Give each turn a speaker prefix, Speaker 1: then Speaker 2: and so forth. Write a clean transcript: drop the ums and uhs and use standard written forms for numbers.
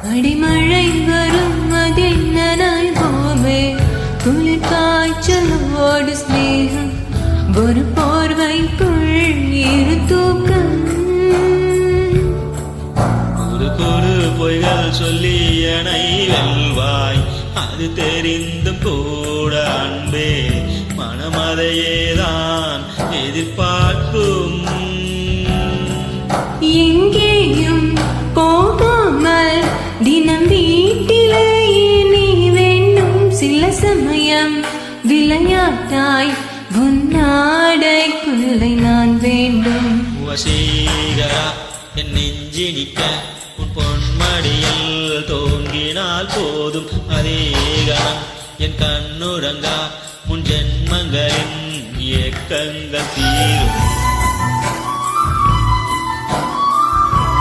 Speaker 1: அடிமழை வரும் அதில் நனைவோமே குளிர் காய்ச்சலோடு ஸ்நேகம் ஒரு போர்வைக்குள் இரு தூக்கம்
Speaker 2: ஒரு பொய்கள் சொல்லி என்னை வெல்வாய் அது தெரிந்தும் கூட அன்பே மனமதையேதான் எதிர்பார்க்கும்
Speaker 1: எங்கேயும் போகாமல் தினம் வீட்டிலேயே நீ வேண்டும் சில சமயம் விளையாட்டாய் உன்னாடைக்குள்ளே நான் வேண்டும்
Speaker 2: வசீகரா என் நெஞ்சினிக்க உன் பொன்மடியில் தோன்றினால் போதும் அதே கணம் என் கண்ணுறங்கா முன் ஜென்மங்களின் இயக்கங்கள் தீரும்